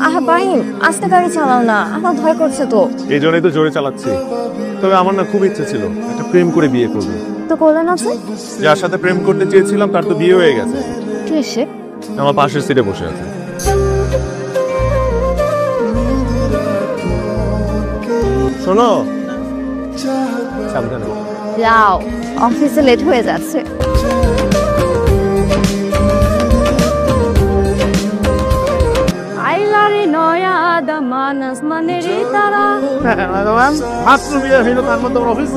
আহা বাহিন, আস্তে গাড়ি চালাও না, আমার ভয় করছে তো। এই জন্যই তো জোরে চালাচ্ছি। তবে আমার না খুব ইচ্ছে ছিল একটা প্রেম করে বিয়ে করবো। তো করলেন আছে? যার সাথে প্রেম করতে চেয়েছিলাম তার তো বিয়ে হয়ে গেছে। কে সে? আমার পাশের সিটে বসে আছে। শোনো, সাবধানে যাও, অফিসে লেট হয়ে যাচ্ছে। আইলারে নয়া দামানাস মানে রে তারা। মাত্র বিয়ে হইলো তার মধ্যে অফিস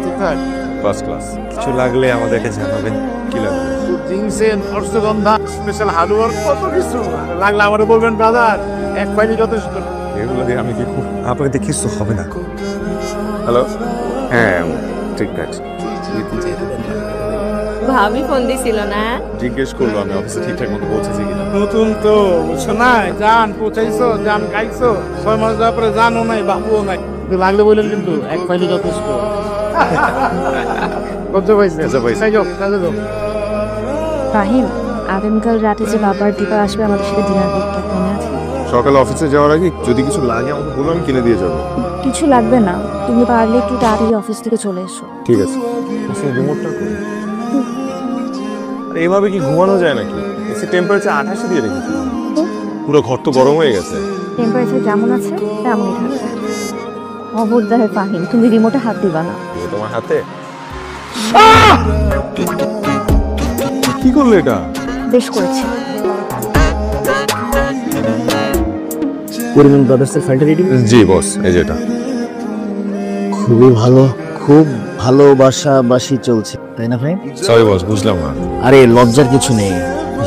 ঠিকঠাক ফার্স্ট ক্লাস। কিছু লাগলে আমাদেরকে জানাবেন। কি লাগবে? জিনসেন, অর্থগন্ধা, স্পেশাল হার্ডওয়ার, কত কিছু লাগলে আমারে বলবেন ব্রাদার। এক ফাইলই যথেষ্ট। এগুলো দিয়ে আমি কি আপনাকে দিয়ে কিছু হবে না। হ্যালো, হ্যাঁ ঠিক আছে। ভাবি ফোন দিছিল না? জিজ্ঞেস করলো আমি অফিসে ঠিকঠাক মতো পৌঁছেছি কিনা। নতুন তো বুঝছো না, জান পৌঁছাইছো, জান খাইছো, 6 মাস যাওয়ার পরে জানও নাই বাবুও নাই। লাগলে বললেন কিন্তু এক ফাইলই যথেষ্ট। কত পাইছে? যাই যাও, কাজে যাও। ফাহিম, আগামীকাল রাতে যে বাবার দিবা আসবে আমাদের সাথে ডিনার করতে, মনে আছে? সকালে অফিসে যাওয়ার আগে যদি কিছু লাগে আমাকে বলো, আমি কিনে দিয়ে যাবো। কিছু লাগবে না, তুমি পারলে একটু তাড়াতাড়ি অফিস থেকে চলে এসো। ঠিক আছে। রিমোটটা কই? আরে এভাবে কি ঘুমানো যায় নাকি? এসি টেম্পারেচার 28 দিয়ে রেখেছি। পুরো ঘর তো গরম হয়ে গেছে। টেম্পারেচার যেমন আছে তেমনই থাকবে। খবরদার ফাহিম, তুমি রিমোটে হাত দিবা না। তোমার হাতে কি করলে এটা? বেশ করেছি। পরিমল ব্রাদার্সের ফাইলটা রেডি? জি বস, এই যেটা। খুবই ভালো, খুব ভালোবাসাবাসি চলছে, তাই না ভাই? সরি বস, বুঝলাম না। আরে লজ্জার কিছু নেই,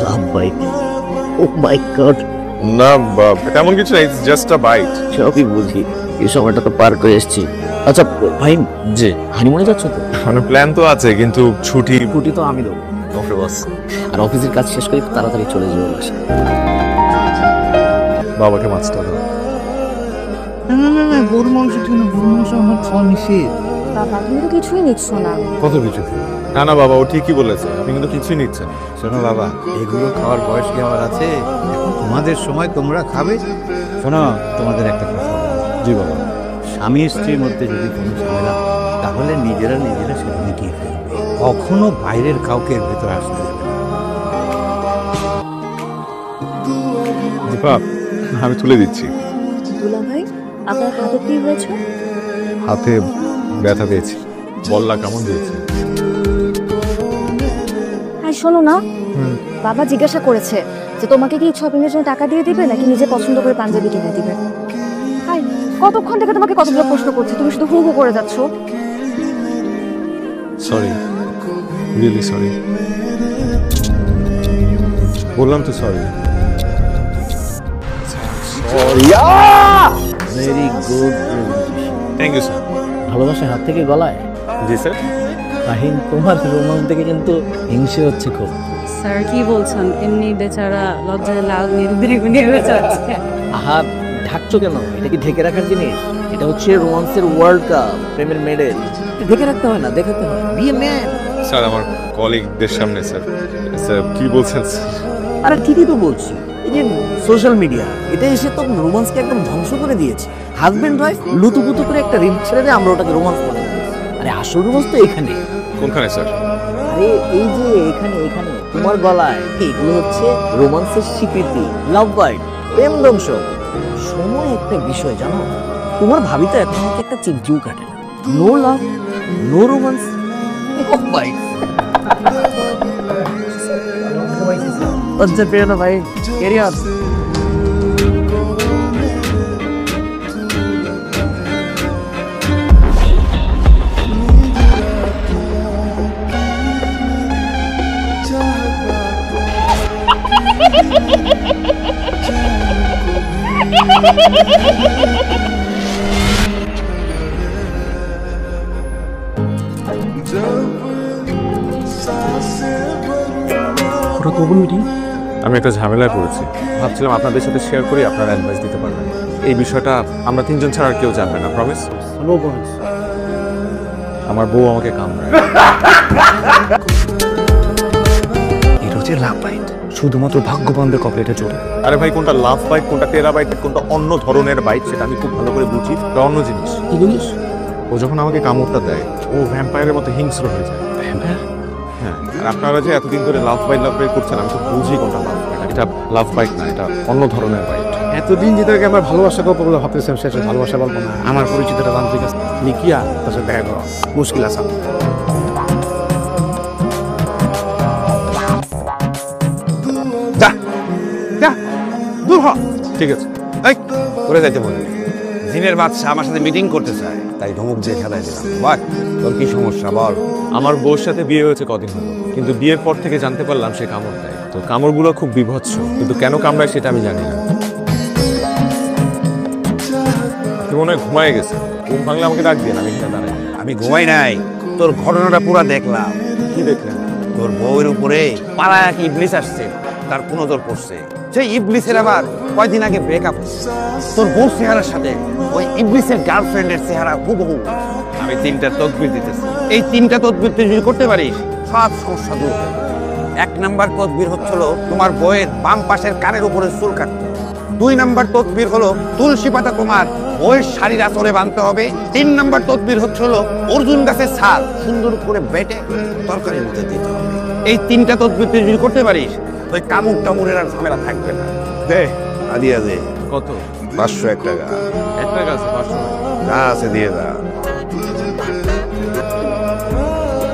লাভ বাইট। ও মাই গড। না তেমন কিছু নেই, জাস্ট আ বাইট। সবই বুঝি, এই সময়টা তো পার করে এসেছি। আচ্ছা ভাই, জি হানিমুনে যাচ্ছ তো? মানে প্ল্যান তো আছে, কিন্তু ছুটি তো আমি দেবো। ওকে বস, আর অফিসের কাজ শেষ করে তাড়াতাড়ি চলে যাবো বাসা। বাবাকে মাছটা দাও। না, গরু মাংস ঠিক না, গরু মাংস আমার খাওয়া নিষেধ। বাবা, তুমি তো কিছুই নিচ্ছ না। কত কিছু? না না বাবা, ও ঠিকই বলেছে, আপনি কিন্তু কিছুই নিচ্ছেন। শোনো বাবা, এগুলো খাওয়ার বয়স কি আমার আছে? তোমাদের সময় তোমরা খাবে। শোনো, তোমাদের একটা কথা। জি বাবা। স্বামী স্ত্রীর মধ্যে যদি কোনো ঝামেলা হয়, তাহলে নিজেরা সেটা মিটিয়ে ফেলবে। কখনো বাইরের কাউকে এর ভেতরে আসতে দেবে না। দীপা, আমি তুলে দিচ্ছি। দুলা ভাই, আপনার হাতে কি হয়েছে? হাতে ব্যথা পেয়েছি। বল্লা কেমন দিয়েছে? হ্যাঁ শোনো না, বাবা জিজ্ঞাসা করেছে যে তোমাকে কি শপিং এর জন্য টাকা দিয়ে দিবে নাকি নিজে পছন্দ করে পাঞ্জাবি কিনে দিবে। হাই, কতক্ষণ থেকে তোমাকে কতগুলো প্রশ্ন করছি, তুমি শুধু হু হু করে যাচ্ছ। Sorry, really sorry. বললাম তো sorry. Very good. Thank you sir. ভালোবাসার হাত থেকে গলায়। জি স্যার। ফাহিম, তোমার রোমান্স দেখে কিন্তু হিংসে হচ্ছে খুব। স্যার কি বলছেন? এমনি বেচারা লজ্জায় লাল নির্দিনে বেচাচ্ছে। আহা, ঢাকছো কেন? এটা কি ঢেকে রাখার জিনিস? এটা হচ্ছে রোমান্সের ওয়ার্ল্ড কাপ, প্রেমের মেডেল। ঢেকে রাখতে হয় না, দেখাতে হয়। B a man. স্যার আমার কলিগদের সামনে স্যার। স্যার কি বলছেন স্যার? আরে ঠিকই তো বলছি, এই যে সোশ্যাল মিডিয়া, এটা এসে তো রোমান্সকে একদম ধ্বংস করে দিয়েছে। হাজবেন্ড ওয়াইফ লুতুপুতু করে একটা রিল ছেড়ে দিয়ে আমরা ওটাকে রোমান্স বলে দিই। আরে আসল রোমান্স তো এখানে। কোনখানে স্যার? আরে এই যে এখানে এখানে তোমার গলায়। এগুলো হচ্ছে রোমান্সের স্বীকৃতি, লাভ বাইট, প্রেম ধ্বংস। সময় একটা বিষয় জানো, তোমার ভাবি তো এখন আমাকে একটা চিমটিও কাটে না। No love, no romance, love bite. লজ্জা পেও না ভাই, ক্যারি অন। ওটা কখন মিটিং? আমি একটা ঝামেলায় পড়েছি, ভাবছিলাম আপনাদের সাথে শেয়ার করি, আপনারা অ্যাডভাইস দিতে পারবেন। এই বিষয়টা আমরা তিনজন ছাড়া আর কেউ জানবে না, প্রমিস? No promise. আমার বউ আমাকে কামড়ায়। এরও হচ্ছে লাভ বাইট, শুধুমাত্র ভাগ্যবানদের কপালে এটা জোরে। আরে ভাই, কোনটা লাভ বাইট, কোনটা টেরাবাইট, কোনটা অন্য ধরনের বাইট সেটা আমি খুব ভালো করে বুঝি। এটা অন্য জিনিস। কি বলিস? ও যখন আমাকে কামড়টা দেয় ও ভ্যাম্পায়ারের মতো হিংস্র হয়ে যায়। হ্যাঁ, আর আপনারা যে এতদিন ধরে লাভ বাইট করছেন আমি তো বুঝি কোনটা লাভ বাইট। এটা লাভ বাইট না, এটা অন্য ধরনের বাইট। এতদিন যেটাকে আমার ভালোবাসা গল্প বলে ভাবতেছিলাম শেষে ভালোবাসা গল্প না, আমার পরিচিতটা তান্ত্রিক আছে নিকিয়া, তার সাথে দেখা করো, মুশকিল আছে। যা যা দূর হ। ঠিক আছে, এই করে যাইতে বলে। জিনের বাদশা আমার সাথে মিটিং করতে চায়, তাই ধমক দিয়ে খেলায় দিলাম। বাট তোর কি সমস্যা বল? আমার বউর সাথে বিয়ে হয়েছে কদিন হলো, কিন্তু বিয়ের পর থেকে জানতে পারলাম সে কামড় দেয়। তো কামড়গুলো খুব বিভৎস, কিন্তু কেন কামড়ায় সেটা আমি জানি না। তুই মনে হয় ঘুমায় গেছে, ঘুম ভাঙলে আমাকে ডাক দিয়ে, আমি এখানে দাঁড়াই। আমি ঘুমাই নাই, তোর ঘটনাটা পুরো দেখলাম। কি দেখলেন? তোর বউয়ের উপরে পাড়ায় এক ইবলিস আসছে, তার কোনো দর পড়ছে। সেই ইবলিসের আবার কয়দিন আগে ব্রেকআপ হচ্ছে। তোর বউর চেহারার সাথে ওই ইবলিসের গার্লফ্রেন্ডের চেহারা হুবহু। আমি 3টা তদবির দিতেছি, এই 3টা তদবির তুই যদি করতে পারিস সব সমস্যা দূর হবে। 1 নাম্বার তদবির হচ্ছিল তোমার বউয়ের বাম পাশের কানের উপরে চুল কাটতে। 2 নাম্বার তদবির হলো তুলসী পাতা তোমার বউয়ের শাড়ির আঁচলে বাঁধতে হবে। 3 নাম্বার তদবির হচ্ছিল অর্জুন গাছের ছাল সুন্দর করে বেটে তরকারির মধ্যে দিতে হবে। এই 3টা তদবির তুই যদি করতে পারিস ওই কামড় টামড়ের আর ঝামেলা থাকবে না। দে আদিয়া দে। কত? 501 টাকা। 1 টাকা আছে, 500 যা আছে দিয়ে দা।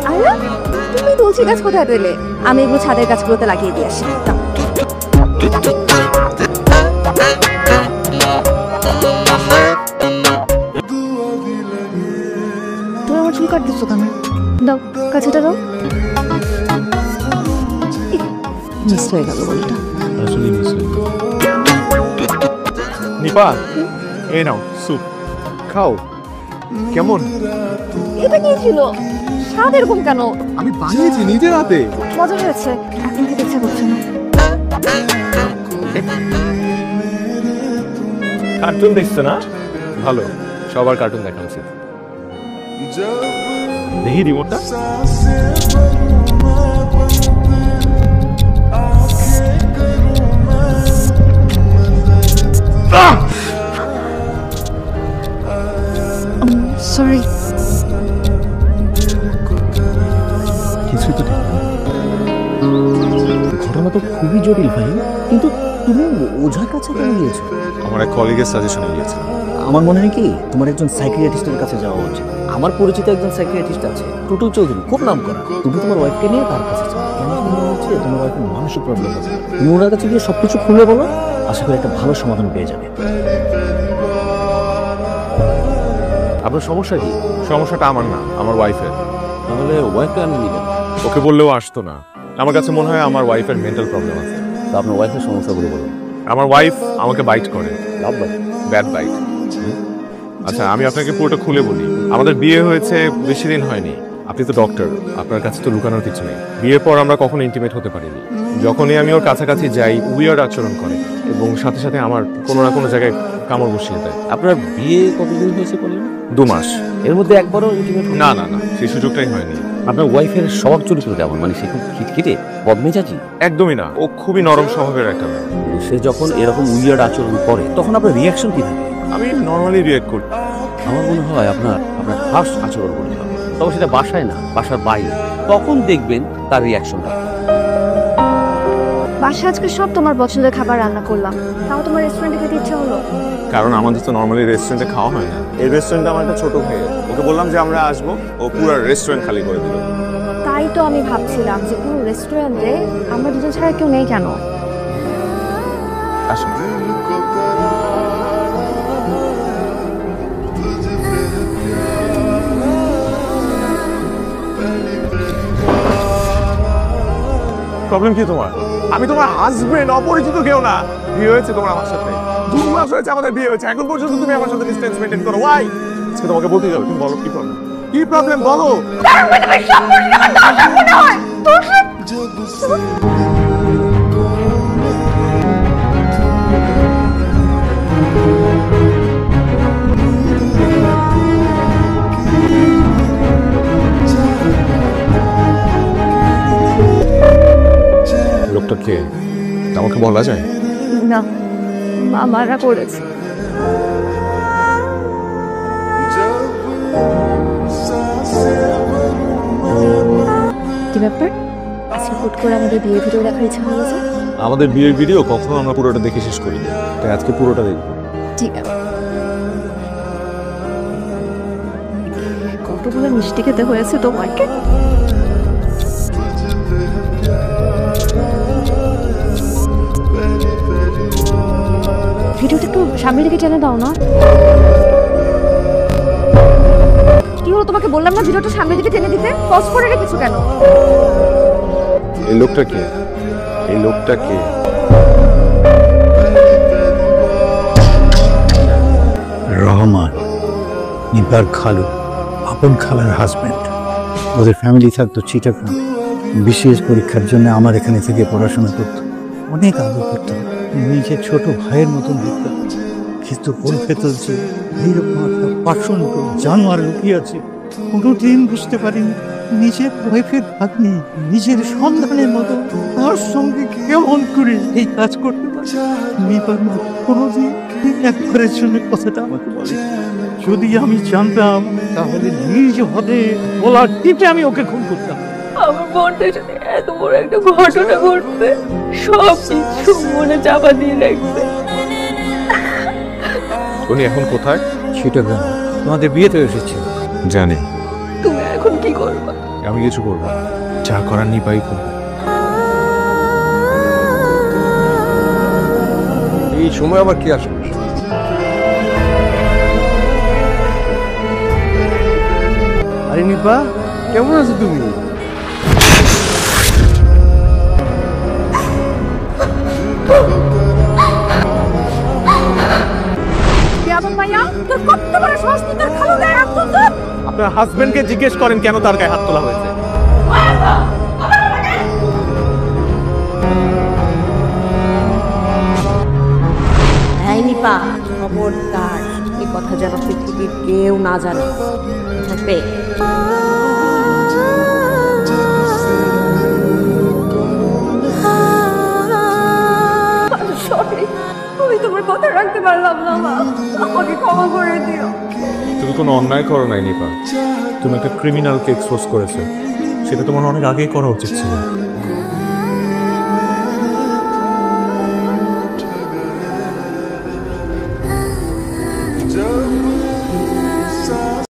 আরে তুমি তুলসী গাছ কোথায় পেলে? আমি এগুলো ছাদের গাছগুলোতে লাগিয়ে দিয়ে আসি। দাও। তুমি আমার চুল কাটতেছো কেন? দাও, কাছেটা দাও। মিস হয়ে গেল বলটা। আসলে মিস হয়ে গেল। নিপা, এই নাও স্যুপ, খাও। কেমন? এটা কি ছিল? স্বাদ এরকম কেন? আমি বানিয়েছি নিজের হাতে। মজা হয়েছে, এখন খেতে ইচ্ছা করছে না। কার্টুন দেখছো না? ভালো, সবার কার্টুন দেখা উচিত। দেখি রিমোটটা। সরি। কিছুই তো ঠিক না। ঘটনা তো খুবই জটিল ভাই, কিন্তু তুমি ওঝার কাছে কেন গিয়েছো? আমার এক কলিগের সাজেশনে গিয়েছিলাম। আমার মনে হয় কি তোমার একজন সাইকিয়াট্রিস্টের কাছে যাওয়া উচিত। আমার পরিচিত একজন সাইকিয়াট্রিস্ট আছে, টুটুল চৌধুরী, খুব নাম করা। তুমি তোমার ওয়াইফকে নিয়ে তার কাছে যাও। কেন মনে হচ্ছে তোমার ওয়াইফের মানসিক প্রবলেম আছে। তুমি ওনার কাছে গিয়ে সবকিছু খুলে বলো, আশা করি একটা ভালো সমাধান পেয়ে যাবে। আপনার সমস্যা কি? সমস্যাটা আমার না, আমার ওয়াইফের। তাহলে ওয়াইফকে আমি নিবেন? ওকে বললেও আসতো না। আমার কাছে মনে হয় আমার ওয়াইফের মেন্টাল প্রবলেম আছে। তো আপনার ওয়াইফের সমস্যাগুলো বলুন। আমার ওয়াইফ আমাকে বাইট করে, লাভ ভাই। Bad bite. আচ্ছা, আমি আপনাকে পুরোটা খুলে বলি। আমাদের বিয়ে হয়েছে বেশি দিন হয়নি। আপনি তো ডক্টর, আপনার কাছে তো লুকানোর কিছু নেই। বিয়ের পর আমরা কখনো ইন্টিমেট হতে পারিনি। যখনই আমি ওর কাছাকাছি যাই উইয়ার্ড আচরণ করে এবং সাথে সাথে আমার কোনো না কোনো জায়গায় কামড় বসিয়ে দেয়। আপনার বিয়ে কতদিন হয়েছে বললেন? 2 মাস। এর মধ্যে একবারও ইন্টিমেট? না না না, সেই সুযোগটাই হয়নি। আপনার ওয়াইফের স্বভাব চরিত্র কেমন? মানে সে খুব খিটখিটে, বদমেজাজি? একদমই না, ও খুবই নরম স্বভাবের একটা মেয়ে। সে যখন এরকম উইয়ার্ড আচরণ করে তখন আপনার রিয়াকশন কি থাকে? আমি নর্মালি রিয়েক্ট করি। আমার মনে হয় আপনার হার্শ আচরণ করতে হবে, তবে সেটা বাসায় না, বাসার বাইরে। তখন দেখবেন তার রিয়াকশনটা। বাসায় আজকে সব তোমার পছন্দের খাবার রান্না করলাম, তাও তোমার রেস্টুরেন্টে খেতে ইচ্ছা হলো? কারণ আমাদের তো নর্মালি রেস্টুরেন্টে খাওয়া হয় না। এই রেস্টুরেন্টে আমার একটা ছোট ভাই, ওকে বললাম যে আমরা আসবো, ও পুরো রেস্টুরেন্ট খালি করে দিল। তাই তো আমি ভাবছিলাম যে পুরো রেস্টুরেন্টে আমরা দুজন ছাড়া কেউ নেই কেন। আসুন। প্রবলেম কি তোমার? আমি তোমার হাজবেন্ড, অপরিচিত কেউ না। বিয়ে হয়েছে তোমার আমার সাথে, 2 মাস হয়েছে আমাদের বিয়ে হয়েছে, এখন পর্যন্ত তুমি আমার সাথে ডিসটেন্স মেইনটেইন করো। ওয়াই? আজকে তোমাকে বলতেই হবে, তুমি বলো কি প্রবলেম। কি প্রবলেম বলো? লোকটা কে আমাকে বলা যায়? না, মামারা করেছে। কি ব্যাপার, আজকে হুট করে আমাদের বিয়ের ভিডিও দেখার ইচ্ছা হলো যে? আমাদের বিয়ের ভিডিও কখনো আমরা পুরোটা দেখে শেষ করি, তাই আজকে পুরোটা দেখবো। ঠিক আছে। কতগুলো মিষ্টি খেতে হয়েছে তোমাকে। ভিডিওটা একটু সামনের দিকে টেনে দাও না। কি হলো, তোমাকে বললাম না ভিডিওটা সামনের দিকে টেনে দিতে? পজ করে রেখেছো কেন? এই লোকটা কে? এই লোকটা কে? রহমান, নিপার খালু, আপন খালার হাজবেন্ড। ওদের ফ্যামিলি থাকতো চিটাগাং। বিশেষ পরীক্ষার জন্য আমার এখানে থেকে পড়াশোনা করতো, অনেক আদর করতাম, নিজের ছোট ভাইয়ের মতন দেখতাম। কিন্তু ওর ভেতর যে এইরকম একটা পাষণ্ড জানোয়ার লুকিয়ে আছে, কোনোদিন বুঝতে পারিনি। নিজের ওয়াইফের ভাগ্নি, নিজের সন্তানের মতো তার সঙ্গে কেমন করে এই কাজ করতে পারে। নিপার মা কোনোদিন একবারের জন্য কথাটা আমাকে বলে। যদি আমি জানতাম তাহলে নিজ হাতে গলার টিপে আমি ওকে খুন করতাম। আমার বোনটা যদি এত বড় একটা ঘটনা ঘটবে, সব কিছু মনে চাপা দিয়ে রাখবে। উনি এখন কোথায়? চিটাগাং তোমাদের বিয়েতে এসেছে। জানি। তুমি এখন কি করবে? আমি কিছু করবো না, যা করার নিপাই করবো। এই সময় আবার কি আসবে? আরে নিপা, কেমন আছো তুমি? আপনার হাজবেন্ডকে জিজ্ঞেস করেন কেন তার গায়ে হাত তোলা হয়েছে। হ্যাঁ নিপা, খবরদার এই কথা যেন পৃথিবীর কেউ না জানে, থাকবে? আমি তোমার কথা রাখতে পারলাম না মা, আমাকে ক্ষমা করে দিও। তুমি কোনো অন্যায় করো নাই নিপা, তুমি একটা ক্রিমিনালকে এক্সপোজ করেছো, সেটা তোমার অনেক আগেই করা উচিত ছিল।